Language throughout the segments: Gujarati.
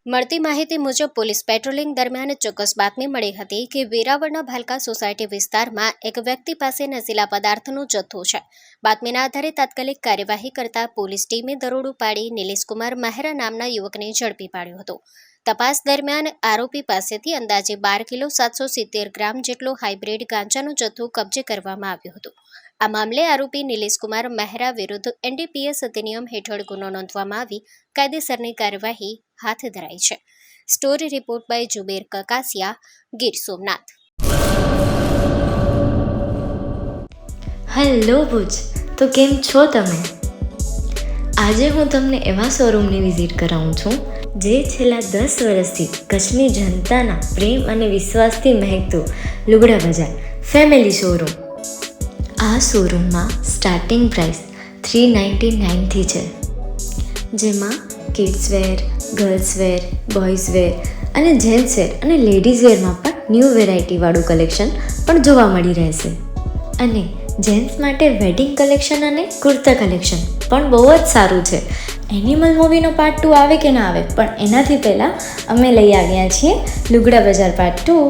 મળતી માહિતી મુજબ પોલીસ પેટ્રોલિંગ દરમિયાન ચોક્કસ બાતમી મળી હતી કે વેરાવળના ભાલકા સોસાયટી વિસ્તારમાં એક વ્યક્તિ પાસે નશીલા પદાર્થનો જથ્થો છે. બાતમીના આધારે તાત્કાલિક કાર્યવાહી કરતા પોલીસ ટીમે દરોડો પાડી નિલેશકુમાર મહેરા નામના યુવકને ઝડપી પાડ્યો હતો. તપાસ દરમિયાન આરોપી પાસેથી અંદાજે 12 કિલો 770 ગ્રામ જેટલો હાઇબ્રિડ ગાંજાનો જથ્થો કબજે કરવામાં આવ્યો હતો. આ મામલે આરોપી નિલેશકુમાર મહેરા વિરુદ્ધ NDPS અધિનિયમ હેઠળ ગુનો નોંધવામાં આવી કાયદેસરની કાર્યવાહી હાથ ધરાઈ છે. Story report by Zuber Kakasiya, Gir Somnath. Hello Bhuj, તો કેમ છો તમે? આજે હું તમને એવા શોરૂમની વિઝિટ કરાવું છું જે છેલ્લા 10 વર્ષથી કચ્છની જનતાના પ્રેમ અને વિશ્વાસથી મહેકતું લુગડા બજાર ફેમિલી શોરૂમ. આ શોરૂમમાં સ્ટાર્ટિંગ પ્રાઇસ 399થી છે, જેમાં kids wear, girls wear, boys wear અને જેન્ટ્સ વેર અને લેડીઝ વેરમાં પણ ન્યૂ વેરાયટીવાળું કલેક્શન પણ જોવા મળી રહેશે. અને જેન્ટ્સ માટે વેડિંગ કલેક્શન અને કુર્તા કલેક્શન પણ બહુ જ સારું છે. એનિમલ મૂવીનો પાર્ટ 2 આવે કે ના આવે, પણ એનાથી પહેલાં અમે લઈ આવ્યા છીએ લુગડા બજાર પાર્ટ 2,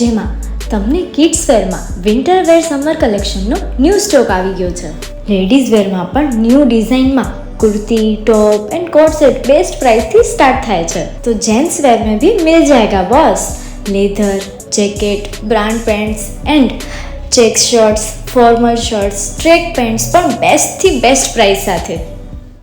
જેમાં તમને કિડ્સ વેરમાં વિન્ટર વેર સમર કલેક્શનનો ન્યૂ સ્ટોક આવી ગયો છે. લેડીઝ વેરમાં પણ ન્યૂ ડિઝાઇનમાં kurti, top and coat set best price थी स्टार्ट थाय छे. तो जेंट्स वेर में भी मिल जाएगा boss. Leather, jacket, brand pants and check shirts, formal shirts, track pants પણ બેસ્ટ થી બેસ્ટ પ્રાઇસ સાથે.